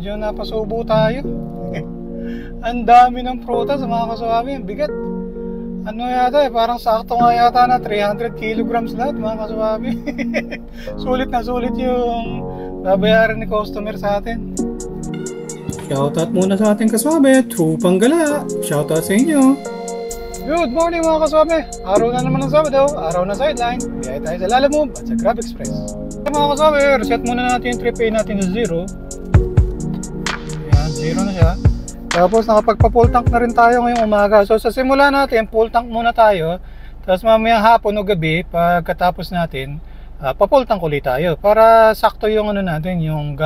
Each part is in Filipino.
medyo napasubo tayo. Ang dami ng prutas mga kaswabe, bigat. Ano yata parang sakto nga yata na 300 kilograms lahat mga kaswabe. Sulit na sulit yung babayaran ni customer sa atin. Shoutout muna sa ating kaswabe, True Panggala. Shoutout sa inyo. Good morning mga kaswabe. Araw na naman ng Sabado, araw na sideline. Biyay tayo sa Lalamove at sa Grab Express. Mga kaswabe, reset muna natin yung trip pay natin sa 0. Ayan, 0 na siya. Tapos nakapagpa-full tank na rin tayo ngayong umaga. So sa simula natin, full tank muna tayo. Tapos mamaya hapon o gabi, pagkatapos natin, pa-full tank ulit tayo. Para sakto yung ano natin, yung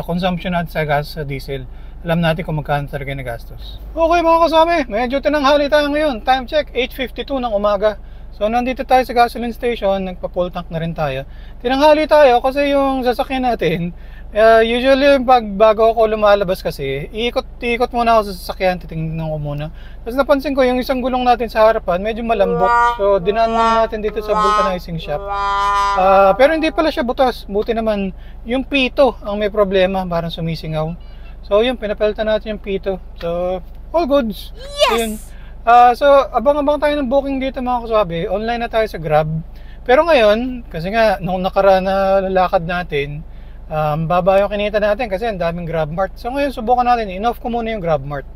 consumption natin sa gas, sa diesel. Alam natin kung magkano talaga na gastos. Okay mga kasama, medyo tinanghali tayo ngayon. Time check, 8:52 ng umaga. So nandito tayo sa gasoline station, nagpa-full tank na rin tayo. Tinanghali tayo kasi yung sasakyan natin, usually bago ako lumalabas kasi, iikot muna ako sa sasakyan, titingnan ko muna. Tapos napansin ko yung isang gulong natin sa harapan, medyo malambot. So dinaan natin dito sa vulcanizing shop. Pero hindi pala siya butas, buti naman. Yung pito ang may problema, parang sumisingaw. So yun, pinapalitan natin yung pito. So all goods. Yes! So abang-abang tayo ng booking dito mga kaswabe. Online na tayo sa Grab. Pero ngayon, kasi nga nung nakaraan na lakad natin, baba yung kinita natin kasi ang daming GrabMart. So ngayon subukan natin, in-off ko muna yung GrabMart.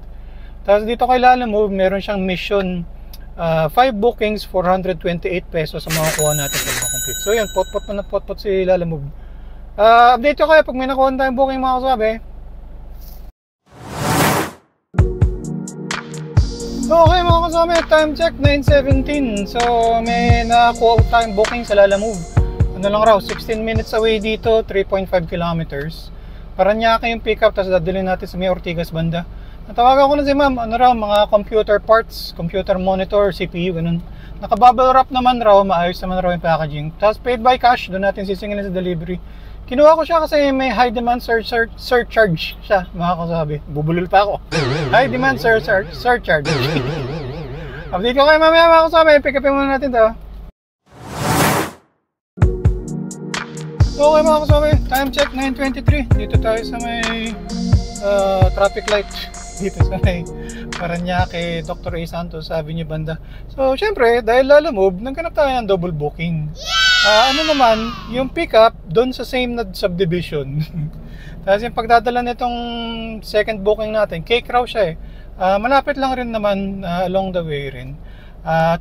Tapos dito kay Lalamove, meron siyang mission 5 bookings, 428 pesos ang makukuha natin pag complete. So yun, potpot si Lalamove. Update ko kayo pag may nakuha tayong booking mga kaswabe. Okay mga kasama, time check 9:17. So may nakuha tayong booking sa Lalamove. Ano lang raw, 16 minutes away dito, 3.5 kilometers. Paranaque yung pick up, tapos dadalhin natin sa may Ortigas banda. Natawagan ko na si ma'am, ano raw, mga computer parts, computer monitor, CPU, ganun. Naka-bubble wrap naman raw, maayos naman raw yung packaging. Tapos paid by cash, doon natin sisingilin sa delivery. Kinuha ko siya kasi may high demand surcharge siya, mga kasabi. Bubulol pa ako. High demand surcharge. Update ko kayo mamaya mga kasabi. Pick upin muna natin to. Okay mga kasabi, time check 9:23. Dito tayo sa may traffic light. Dito sa may Paranaque, Dr. A. Santos, Avenue Banda. So syempre, dahil Lalamove, naghanap tayo ng double booking. Ano naman, yung pickup doon sa same na subdivision. Tapos yung pagdadala nitong second booking natin, cake raw siya eh. Malapit lang rin naman along the way rin.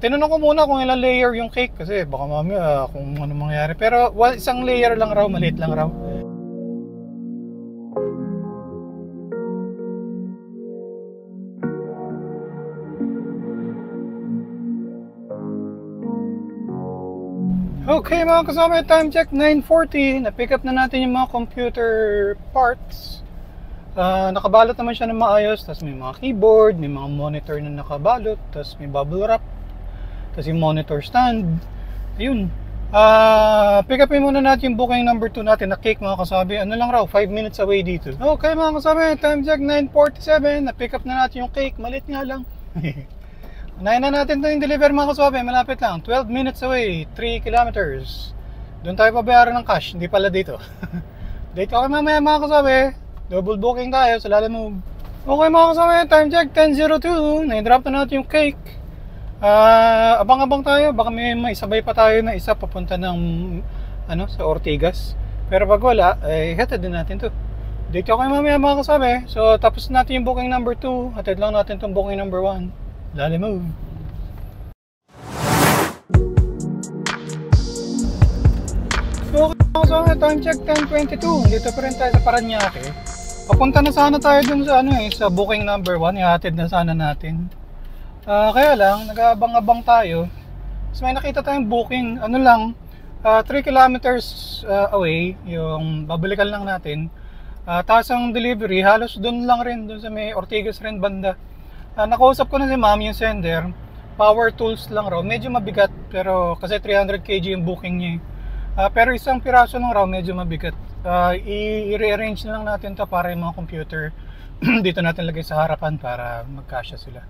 Tinanong ko muna kung ilang layer yung cake kasi baka mamaya kung ano mangyari. Pero isang layer lang raw, maliit lang raw. Okay mga kasama, time check 9:40. Na-pick up na natin yung mga computer parts. Nakabalot naman siya ng maayos. Tapos may mga keyboard, may mga monitor na nakabalot. Tapos may bubble wrap. Tapos yung monitor stand. Ayun. Pick upin muna natin yung booking number 2 natin na cake mga kasabi. Ano lang raw, 5 minutes away dito. Okay mga kasabi, time check 9:47. Na-pick up na natin yung cake. Malit nga lang. Unahin na natin ito yung deliver mga kaswabe, malapit lang, 12 minutes away, 3 kilometers. Doon tayo pabayaran ng cash, hindi pala dito. Date ko kayo mamaya mga kaswabe, double booking tayo sa Lalamove. Okay mga kaswabe, time check 10:02, na-drop na natin yung cake. Abang-abang tayo, baka may maisabay pa tayo na isa papunta ng sa Ortigas. Pero pag wala, hatid din natin to. Date ko kayo mamaya mga kaswabe, so tapos natin yung booking number 2, hatid lang natin itong booking number 1. Lalamove. So okay, time check 10:22. Dito pa rin tayo sa Paranaque. Papunta na sana tayo dun sa sa booking number 1. Ihatid na sana natin. Kaya lang, nag-abang-abang tayo. Tapos may nakita tayong booking, 3 kilometers away, yung babalikan lang natin. Tapos ang delivery, halos dun lang rin, dun sa may Ortigas rin banda. Nakausap ko na si ma'am yung sender, power tools lang raw, medyo mabigat pero kasi 300 kg yung booking niya pero isang piraso lang raw medyo mabigat. I-rearrange na lang natin to para yung mga computer dito natin lagay sa harapan para magkasya sila.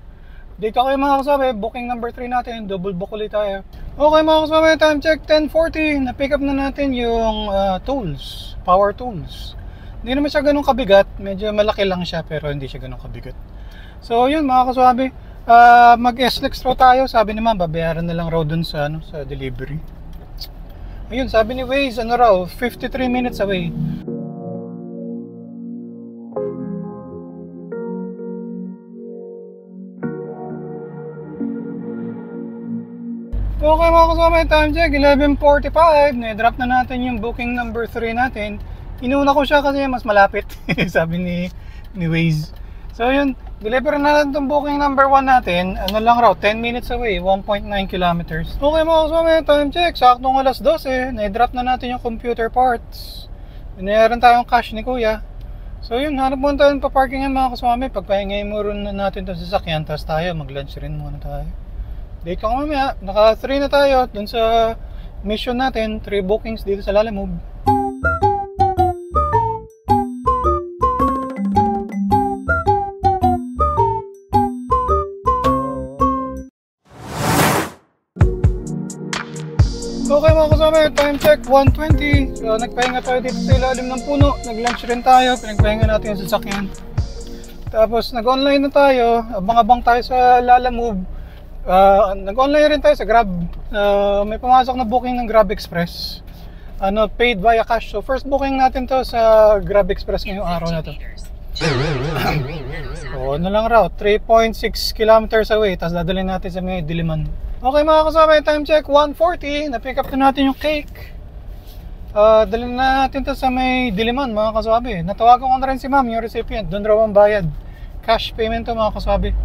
Dito kayo mga kasabi, booking number 3 natin, double book ulit tayo. Okay mga kasabi, time check 10:40. Na pick up na natin yung tools, power tools. Hindi naman siya ganun kabigat, medyo malaki lang siya pero hindi siya ganun kabigat. So yun mga kaswabe, mag-SLEX raw tayo, sabi ni ma'am, babayaran na lang raw dun sa, sa delivery. Ayun, sabi ni Waze, raw, 53 minutes away. Okay mga kasama, time check, 11:45. Na-drop na natin yung booking number 3 natin. Inuna ko siya kasi mas malapit, sabi ni Waze. So yun, deliver na natin itong booking number 1 natin. Lang raw, 10 minutes away, 1.9 kilometers. Okay mga kasama, time check, saktong alas 12. Na-drop na natin yung computer parts. Binayaran tayong cash ni kuya. So yun, hanap muna tayo pa parkingan mga kasama. Pagpahingay mo rin na natin itong sasakyan, tapos tayo, mag-lunch rin muna tayo. Date ko mamaya, naka 3 na tayo dun sa mission natin, 3 bookings dito sa Lalamove. Okay mga kasama, time check 1:20. So nagpahinga tayo dito sa ilalim ng puno, nag-lunch rin tayo, pinagpahinga natin yung sasakyan. Tapos nag-online na tayo, abang-abang tayo sa Lalamove. Nag-online rin tayo sa Grab. May pumasok na booking ng Grab Express. Paid via cash. So first booking natin to sa Grab Express ngayong araw na to. So lang raw, 3.6 kilometers away. Tapos dadalhin natin sa may Diliman. Okay mga kasama, time check 1:40. Na-pick up na natin yung cake. Dalhin na natin to sa may Diliman mga kasabi. Natawagan ko na rin si ma'am, yung recipient. Doon raw ang bayad. Cash payment to mga kasabi.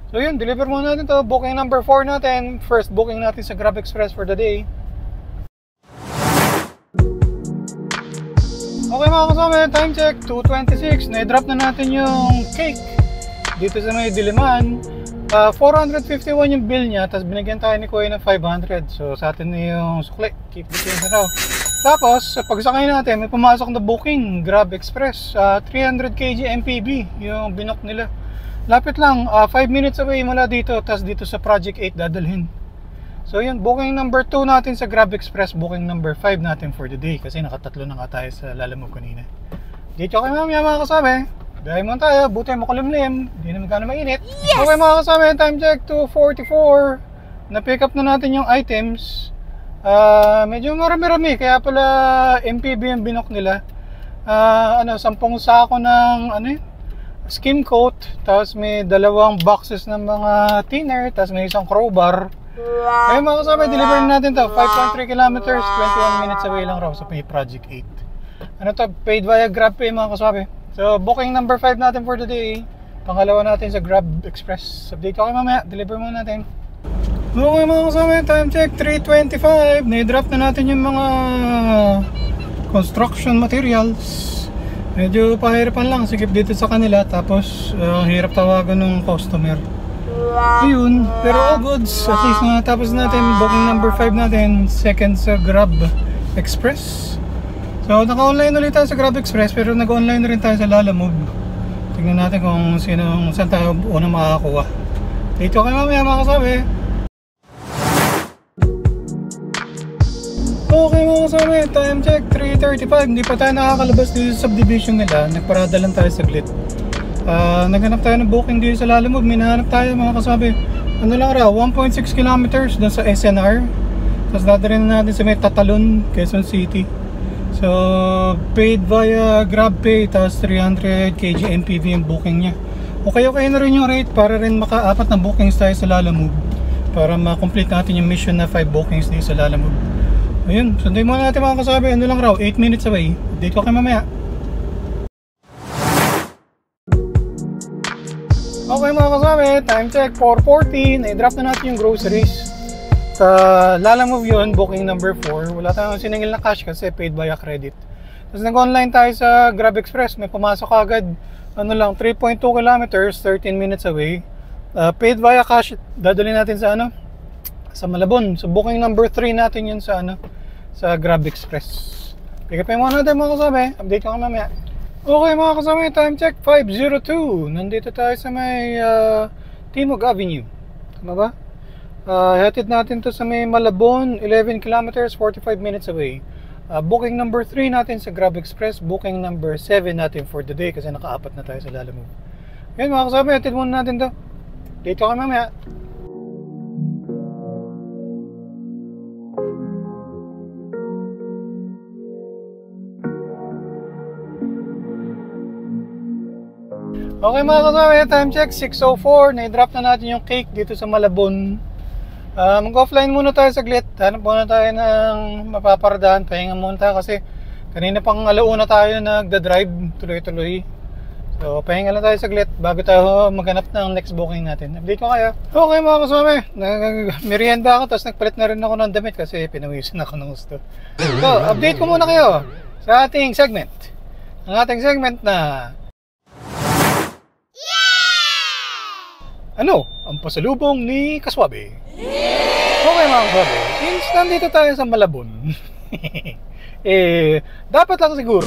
So yun, deliver muna natin to. Booking number 4 natin. First booking natin sa Grab Express for the day. Okay mga kasama, time check 2:26. Na-drop na natin yung cake dito sa may Diliman. 451 yung bill niya, tapos binigyan tayo ni Kuya ng 500. So sa atin na yung sukli. Keep the change na raw. Tapos sa pagsakay natin, may pumasok na booking Grab Express. 300 kg MPB yung binok nila. Lapit lang, 5 minutes away mula dito, tapos dito sa Project 8 dadalhin. So yun, booking number 2 natin sa Grab Express, booking number 5 natin for the day. Kasi nakatatlo na nga tayo sa Lalamove kanina. Dito kayo mamaya mga kasabi. Biyahe muna tayo, buti makulimlim, hindi naman gano'ng mainit. Yes! Okay mga kasabi, time check 2:44. Na-pick up na natin yung items. Medyo marami-rami, kaya pala MPB yung binok nila. 10 sako ng skim coat, tapos may 2 boxes ng mga thinner, tapos may isang crowbar. Ayun mga kasama, deliver natin to. 5.3 kilometers, 21 minutes away lang raw sa Project 8. Paid via Grab Pay mga kasama. So booking number 5 natin for the day. Pangalawa natin sa Grab Express. Update ko kayo mamaya, deliver muna natin. Okay mga kasama, time check 3:25. Na-drop na natin yung mga construction materials. Medyo pahirapan lang, sikip dito sa kanila, tapos hirap tawagan ng customer. Ayun, pero all goods. At least natapos natin booking number 5 natin, second sa Grab Express. So naka-online ulit tayo sa Grab Express, pero nag-online rin tayo sa Lalamove. Tingnan natin kung saan tayo unang makakakuha. Dito kayo mamaya mga kasabi. Okay mga kasama, time check 3:35. Hindi pa tayo nakakalabas dito sa subdivision nila. Nagparada lang tayo saglit. Naghanap tayo ng booking dito sa Lalamove. Minahanap tayo mga kasabi. Lang raw, 1.6 kilometers doon sa SNR. Tapos dadalhin natin sa may Tatalon, Quezon City. So paid via Grab Pay, tapos 300 kg MPV yung booking niya. Okay na rin yung rate para rin maka-4 na bookings tayo sa Lalamove, para ma-complete natin yung mission na 5 bookings dito sa Lalamove. Ayun, sunday muna natin mga kasabi. Lang raw, 8 minutes away. Update ko kayo mamaya. Okay mga kasabi, time check 4:40. Na-drop na natin yung groceries sa Lalamove yun, booking number 4. Wala tayong siningil na cash kasi paid via credit. Tapos nag-online tayo sa Grab Express. May pumasok agad, 3.2 kilometers, 13 minutes away. Paid via cash, dadalhin natin sa sa Malabon. So booking number 3 natin yun sa sa Grab Express. Pick up muna natin mga kasabi. Update ko mamaya. Okay mga kasabi, time check 5:02. Nandito tayo sa may Timog Avenue. Tama ba? Hatid natin to sa may Malabon, 11 kilometers, 45 minutes away. Booking number 3 natin sa Grab Express. Booking number 7 natin for the day kasi nakaapat na tayo sa Lalamove. Yun mga kasama, hatid muna natin to. Dito kami mamaya. Okay mga kasama, time check 6:04. Na-drop na natin yung cake dito sa Malabon. Mag-offline muna tayo saglit. Hanap muna tayo ng mapaparadahan. Pahinga muna tayo kasi kanina pang alauna tayo nagda-drive tuloy-tuloy. So pahinga lang tayo saglit bago tayo maghanap ng next booking natin. Update ko kayo. Okay mga kasama, merienda ako tapos nagpalit na rin ako ng damit kasi pinawisan ako ng gusto. So update ko muna kayo sa ating segment. Ang ating segment na ano ang pasalubong ni Kaswabe? Okay mga kaswabe, since nandito tayo sa Malabon, dapat lang siguro,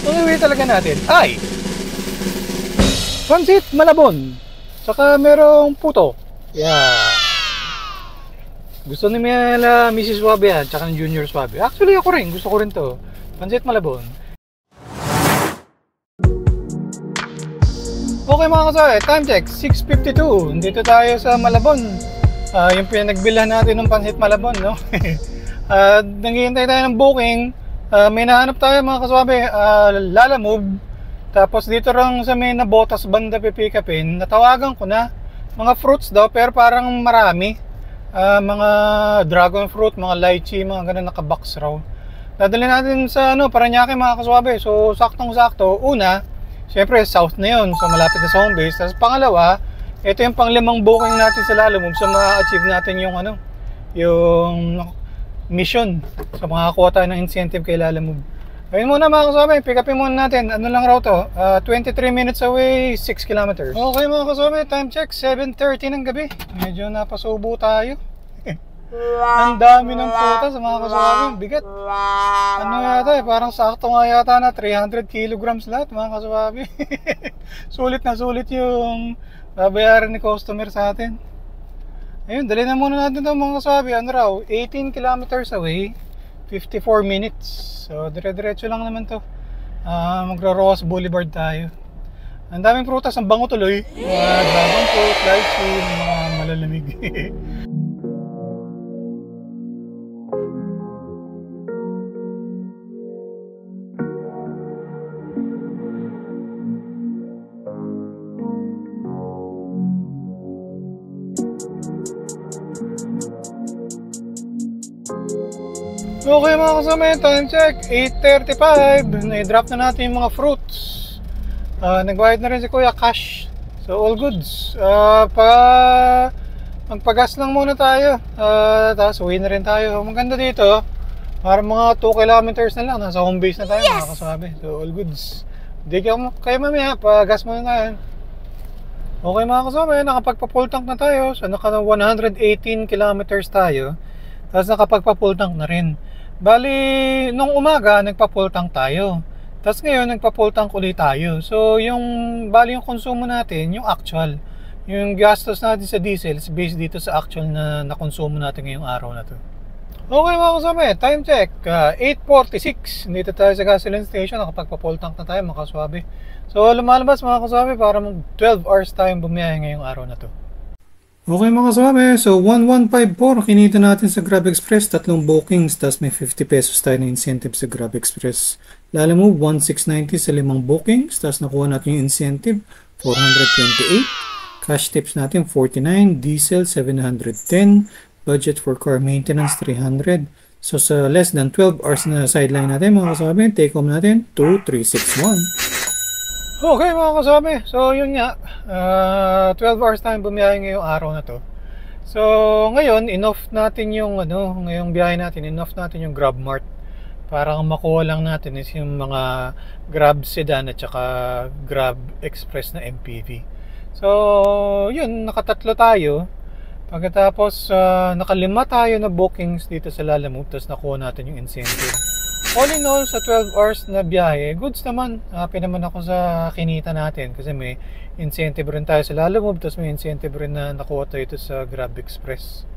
ang iwi talaga natin ay Pansit Malabon, saka merong puto. Yeah. Gusto ni Mrs. Swabe yan, saka ng Junior Swabe. Actually ako rin, gusto ko rin to. Pansit Malabon. Okay mga kaswabe, time check 6:52. Dito tayo sa Malabon. Yung pinagbilhan natin ng Pansit Malabon, no? Naghihintay tayo ng booking. May nahanap tayo mga kaswabe, Lalamove. Tapos dito lang sa may nabotas banda pipikapin, natawagan ko na. Mga fruits daw, pero parang marami. Mga dragon fruit, mga lychee, mga ganun nakabox raw. Dadali natin sa Paranaque mga kaswabe. So saktong-sakto, una, syempre south na yun, so malapit na sa home base. Tapos pangalawa, ito yung panglimang booking natin sa Lalamove, so ma-achieve natin yung yung mission. So makakuha tayo ng incentive kay Lalamove. Ayun muna mga kasama, pick upin muna natin. Ano lang raw to? 23 minutes away, 6 kilometers. Okay mga kasama, time check 7:30 ng gabi. Medyo napasubo tayo. Ang dami ng putas mga kasama, bigat. Ano yata parang sakto nga yata na 300 kilograms lahat mga kasama. Sulit na sulit yung babayaran ni customer sa atin. Ayun, dali na muna natin ito mga kasabi. Ano raw, 18 kilometers away, 54 minutes. So dire-diretso lang naman to. Magro-Ross Boulevard tayo. Ang daming prutas, ang bango tuloy. Dragon fruit, lychee, mga malalamig. Okay mga kasama, time check 8:35. Na-drop na natin yung mga fruits. Nagbayad na rin si Kuya cash. So all goods. Magpagas lang muna tayo. Tapos uwi na rin tayo. Maganda dito, para mga 2 kilometers na lang, nasa home base na tayo mga kasama. So all goods. Hindi kayo mamaya, pagas muna tayo. Okay mga kasama, nakapagpa-full tank na tayo. So naka 118 kilometers tayo. Tapos nakapagpa-full tank na rin. Bali, nung umaga, nagpa-full tank tayo. Tapos ngayon, nagpa-full tank ulit tayo. So, yung konsumo natin, yung actual. Yung gastos natin sa diesel is based dito sa actual na nakonsumo natin ngayong araw na to. Okay mga kasama, time check. 8:46. Dito tayo sa gasoline station. Nakapagpa-full tank na tayo, mga kaswabe. So, lumalabas mga kaswabe para mag 12 hours tayong bumiyahe ngayong araw na to. Okay mga kaswabe, so 1154 kinita natin sa Grab Express, 3 bookings, tapos may 50 pesos tayo na incentive sa Grab Express. Lalamove 1690 sa 5 bookings, tapos nakuha natin yung incentive 428, cash tips natin 49, diesel 710, budget for car maintenance 300. So sa less than 12 hours na sideline natin mga kaswabe, take home natin 2361. Okay mga kasama, so yun nga, 12 hours time bumiyahe ngayong araw na to. So ngayon, enough natin yung ngayong biyahe natin, enough natin yung Grab Mart. Para makuha lang natin is yung mga Grab Sedan at saka Grab Express na MPV. So yun, nakatatlo tayo. Pagkatapos nakalima tayo na bookings dito sa Lalamove, tapos nakuha natin yung incentive. All in all, sa 12 hours na biyahe, goods naman. Happy naman ako sa kinita natin kasi may incentive rin tayo sa Lalamove, tapos may incentive rin na nakuha tayo ito sa Grab Express.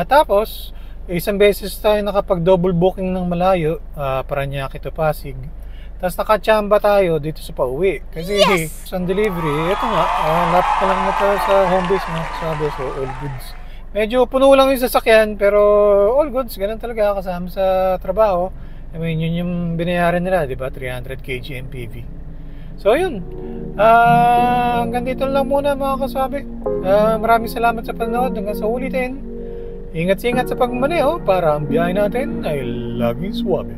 Tapos, Isang beses tayo nakapag double booking ng malayo, Parañaque to Pasig. Tapos nakachamba tayo dito sa pauwi. Kasi sa delivery, ito nga, lapit na lang na tayo sa home base mga kasabi. So all goods. Medyo puno lang yung sasakyan, pero all goods, ganun talaga kasama sa trabaho. I mean, yun yung binayaran nila, di ba? 300 kg MPV. So yun, hanggang dito lang muna mga kasabi. Maraming salamat sa panonood. Hanggang sa ulitin. Ingat-ingat sa pagmaneho para ang biyahe natin ay laging suwabe.